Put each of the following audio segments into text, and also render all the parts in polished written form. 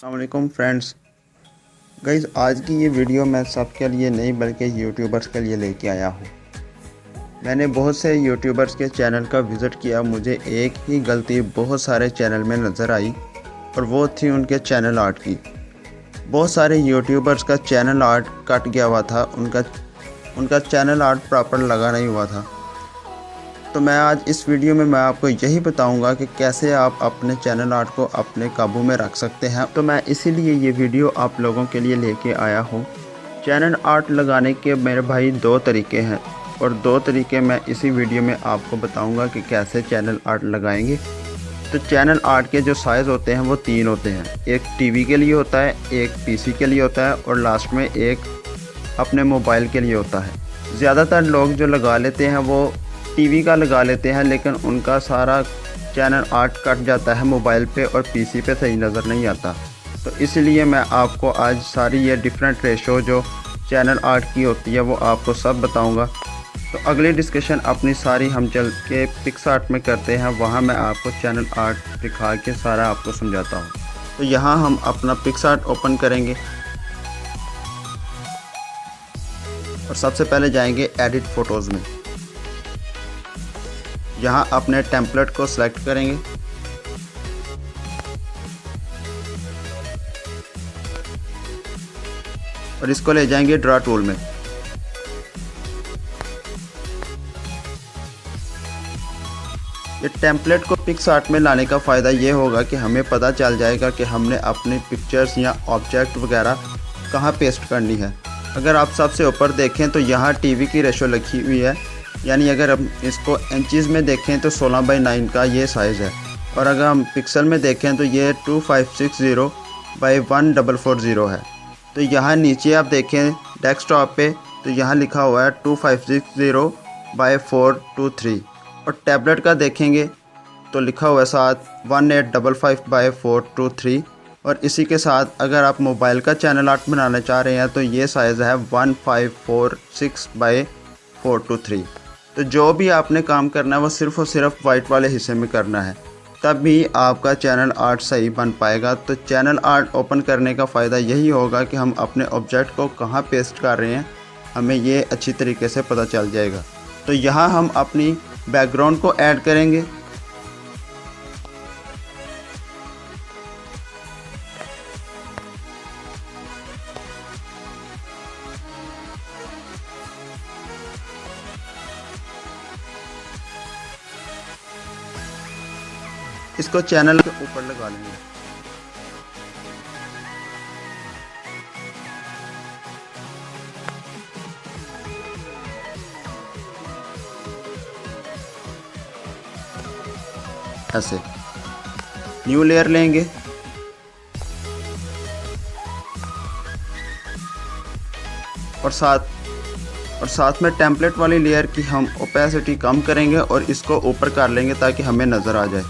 अस्सलामुअलैकुम friends. Guys, आज की ये वीडियो मैं सबके लिए नहीं बल्कि यूट्यूबर्स के लिए लेके आया हूँ। मैंने बहुत से यूट्यूबर्स के चैनल का विज़िट किया। मुझे एक ही गलती बहुत सारे चैनल में नज़र आई और वो थी उनके चैनल आर्ट की। बहुत सारे यूट्यूबर्स का चैनल आर्ट कट गया हुआ था, उनका चैनल आर्ट प्रॉपर लगा नहीं हुआ था। तो मैं आज इस वीडियो में मैं आपको यही बताऊंगा कि कैसे आप अपने चैनल आर्ट को अपने काबू में रख सकते हैं। तो मैं इसीलिए ये वीडियो आप लोगों के लिए लेके आया हूँ। चैनल आर्ट लगाने के मेरे भाई दो तरीके हैं और दो तरीके मैं इसी वीडियो में आपको बताऊंगा कि कैसे चैनल आर्ट लगाएंगे। तो चैनल आर्ट के जो साइज़ होते हैं वो तीन होते हैं। एक टीवी के लिए होता है, एक पीसी के लिए होता है और लास्ट में एक अपने मोबाइल के लिए होता है। ज़्यादातर लोग जो लगा लेते हैं वो टीवी का लगा लेते हैं, लेकिन उनका सारा चैनल आर्ट कट जाता है मोबाइल पे और पीसी पे सही नज़र नहीं आता। तो इसलिए मैं आपको आज सारी ये डिफरेंट रेशो जो चैनल आर्ट की होती है वो आपको सब बताऊंगा। तो अगली डिस्कशन अपनी सारी हम चल के पिक्सआर्ट में करते हैं, वहाँ मैं आपको चैनल आर्ट दिखा के सारा आपको समझाता हूँ। तो यहाँ हम अपना पिक्सआर्ट ओपन करेंगे और सबसे पहले जाएंगे एडिट फ़ोटोज़ में। यहाँ अपने टेम्पलेट को सिलेक्ट करेंगे और इसको ले जाएंगे ड्रा टूल में। ये टेम्पलेट को पिक्सआर्ट में लाने का फ़ायदा ये होगा कि हमें पता चल जाएगा कि हमने अपनी पिक्चर्स या ऑब्जेक्ट वगैरह कहाँ पेस्ट करनी है। अगर आप सबसे ऊपर देखें तो यहाँ टीवी की रेशो लिखी हुई है, यानी अगर हम इसको इंचज़ में देखें तो 16/9 का ये साइज़ है और अगर हम पिक्सल में देखें तो ये 2560/1440 है। तो यहाँ नीचे आप देखें डेस्कटॉप पे तो यहाँ लिखा हुआ है 2560/423 और टैबलेट का देखेंगे तो लिखा हुआ है साथ 1855/423। और इसी के साथ अगर आप मोबाइल का चैनल आर्ट बनाना चाह रहे हैं तो ये साइज़ है 1546/423। तो जो भी आपने काम करना है वो सिर्फ़ और सिर्फ वाइट वाले हिस्से में करना है, तभी आपका चैनल आर्ट सही बन पाएगा। तो चैनल आर्ट ओपन करने का फ़ायदा यही होगा कि हम अपने ऑब्जेक्ट को कहाँ पेस्ट कर रहे हैं हमें ये अच्छी तरीके से पता चल जाएगा। तो यहाँ हम अपनी बैकग्राउंड को ऐड करेंगे। इसको चैनल के ऊपर लगा लेंगे। ऐसे न्यू लेयर लेंगे और साथ में टेम्पलेट वाली लेयर की हम ओपेसिटी कम करेंगे और इसको ऊपर कर लेंगे ताकि हमें नज़र आ जाए।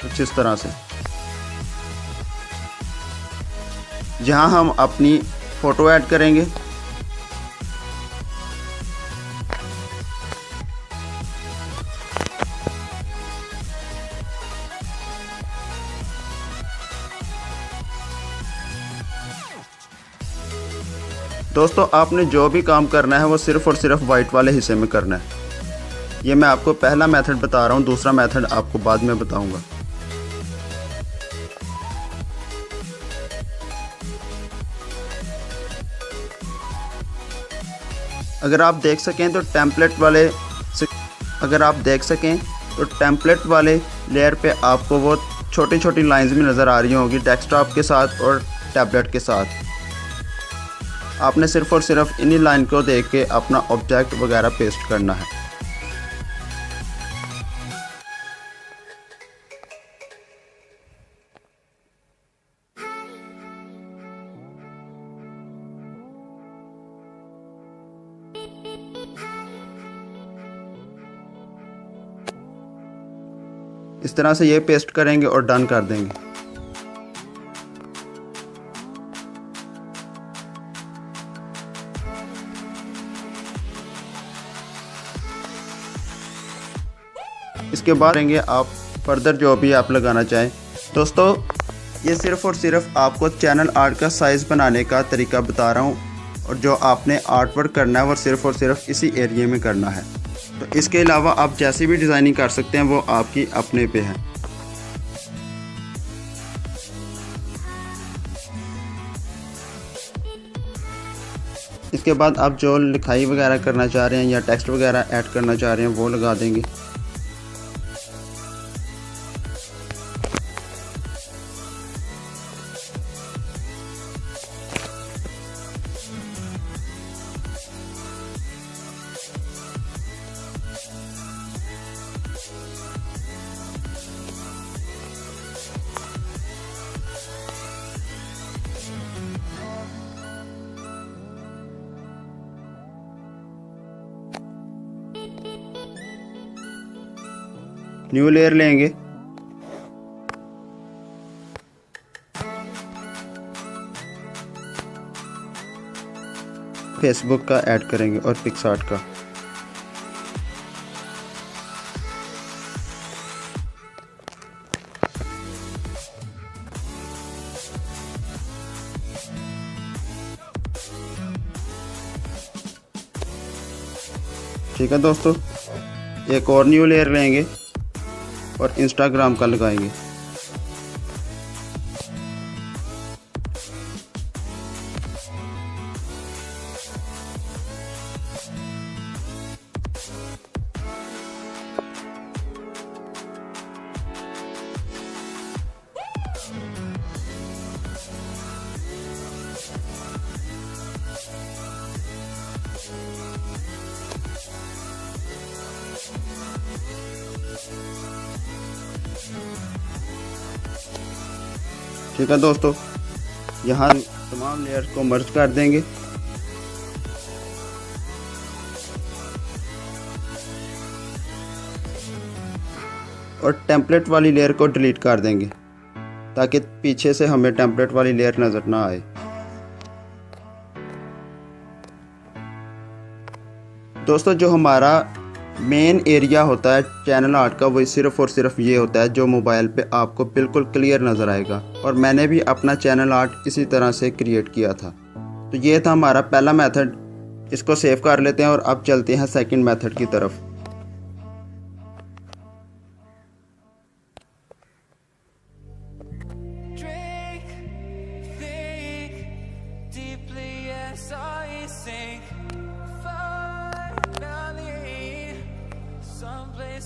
कुछ इस तरह से। जहाँ हम अपनी फ़ोटो ऐड करेंगे दोस्तों, आपने जो भी काम करना है वो सिर्फ़ और सिर्फ वाइट वाले हिस्से में करना है। ये मैं आपको पहला मेथड बता रहा हूँ, दूसरा मेथड आपको बाद में बताऊँगा। अगर आप देख सकें तो टेम्पलेट वाले लेयर पे आपको वो छोटी छोटी लाइंस भी नज़र आ रही होंगी डेस्कटॉप के साथ और टैबलेट के साथ। आपने सिर्फ़ और सिर्फ इन्हीं लाइन को देख के अपना ऑब्जेक्ट वगैरह पेस्ट करना है। इस तरह से ये पेस्ट करेंगे और डन कर देंगे। इसके बाद करेंगे आप फर्दर जो भी आप लगाना चाहें। दोस्तों ये सिर्फ़ और सिर्फ आपको चैनल आर्ट का साइज़ बनाने का तरीका बता रहा हूँ, और जो आपने आर्ट वर्क करना है वो सिर्फ़ और सिर्फ इसी एरिया में करना है। तो इसके अलावा आप जैसी भी डिज़ाइनिंग कर सकते हैं वो आपकी अपने पे है। इसके बाद आप जो लिखाई वगैरह करना चाह रहे हैं या टेक्स्ट वगैरह ऐड करना चाह रहे हैं वो लगा देंगे। न्यू लेयर लेंगे, फेसबुक का ऐड करेंगे और पिक्सआर्ट का। ठीक है दोस्तों, एक और न्यू लेयर लेंगे और इंस्टाग्राम का लगाएंगे। ठीक है दोस्तों, यहाँ तमाम लेयर्स को मर्ज कर देंगे। और टेम्पलेट वाली लेयर को डिलीट कर देंगे ताकि पीछे से हमें टेम्पलेट वाली लेयर नज़र ना आए। दोस्तों जो हमारा मेन एरिया होता है चैनल आर्ट का वो सिर्फ़ और सिर्फ ये होता है जो मोबाइल पे आपको बिल्कुल क्लियर नज़र आएगा। और मैंने भी अपना चैनल आर्ट इसी तरह से क्रिएट किया था। तो ये था हमारा पहला मेथड, इसको सेव कर लेते हैं और अब चलते हैं सेकंड मेथड की तरफ।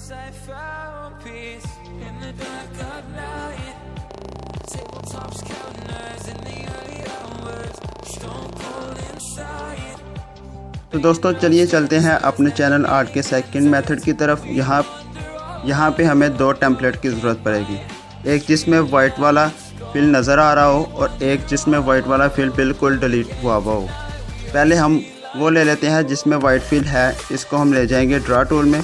I found peace in the dark of night. Tabletops counters in the early hours. Stone cold inside. तो दोस्तों चलिए चलते हैं अपने चैनल आर्ट के सेकंड मेथड की तरफ। यहाँ पे हमें दो टेम्पलेट की ज़रूरत पड़ेगी, एक जिसमें वाइट वाला फिल नज़र आ रहा हो और एक जिसमें वाइट वाला फिल बिल्कुल डिलीट हुआ हो। पहले हम वो ले लेते हैं जिसमें वाइट फिल है। इसको हम ले जाएंगे ड्रा टूल में।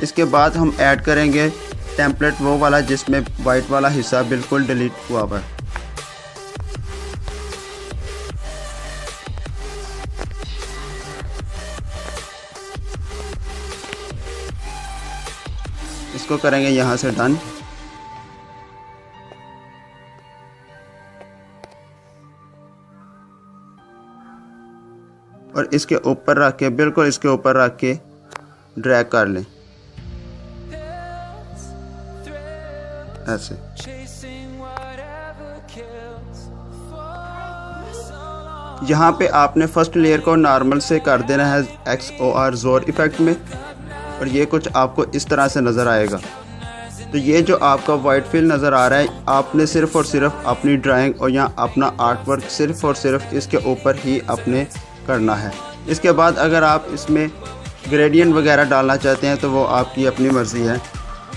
इसके बाद हम ऐड करेंगे टेम्पलेट वो वाला जिसमें वाइट वाला हिस्सा बिल्कुल डिलीट हुआ हुआ है। इसको करेंगे यहाँ से डन। और इसके ऊपर रख के, बिल्कुल इसके ऊपर रख के ड्रैग कर लें ऐसे। यहाँ पे आपने फर्स्ट लेयर को नॉर्मल से कर देना है XOR जोर इफेक्ट में, और ये कुछ आपको इस तरह से नज़र आएगा। तो ये जो आपका वाइट फिल नज़र आ रहा है, आपने सिर्फ़ और सिर्फ अपनी ड्राइंग और या अपना आर्ट वर्क सिर्फ़ और सिर्फ इसके ऊपर ही अपने करना है। इसके बाद अगर आप इसमें ग्रेडियंट वगैरह डालना चाहते हैं तो वो आपकी अपनी मर्ज़ी है।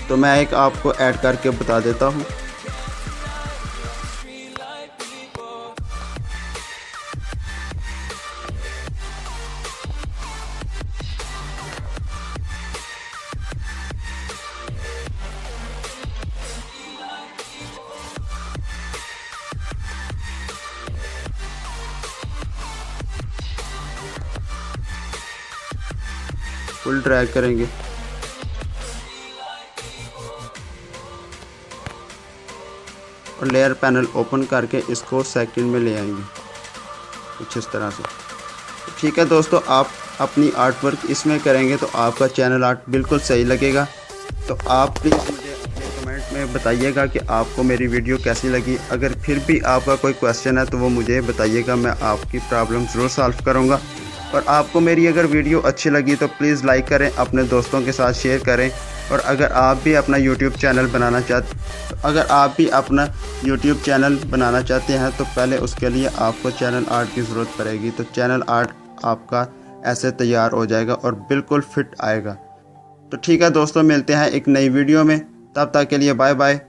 तो मैं एक आपको ऐड करके बता देता हूँ। फुल ड्रैग करेंगे और लेयर पैनल ओपन करके इसको सेकंड में ले आएंगे कुछ इस तरह से। ठीक है दोस्तों, आप अपनी आर्ट वर्क इसमें करेंगे तो आपका चैनल आर्ट बिल्कुल सही लगेगा। तो आप प्लीज़ मुझे अपने कमेंट में बताइएगा कि आपको मेरी वीडियो कैसी लगी। अगर फिर भी आपका कोई क्वेश्चन है तो वो मुझे बताइएगा, मैं आपकी प्रॉब्लम ज़रूर सॉल्व करूँगा। और आपको मेरी अगर वीडियो अच्छी लगी तो प्लीज़ लाइक करें, अपने दोस्तों के साथ शेयर करें। और अगर आप भी अपना यूट्यूब चैनल बनाना चाहते हैं तो पहले उसके लिए आपको चैनल आर्ट की ज़रूरत पड़ेगी। तो चैनल आर्ट आपका ऐसे तैयार हो जाएगा और बिल्कुल फिट आएगा। तो ठीक है दोस्तों, मिलते हैं एक नई वीडियो में, तब तक के लिए बाय बाय।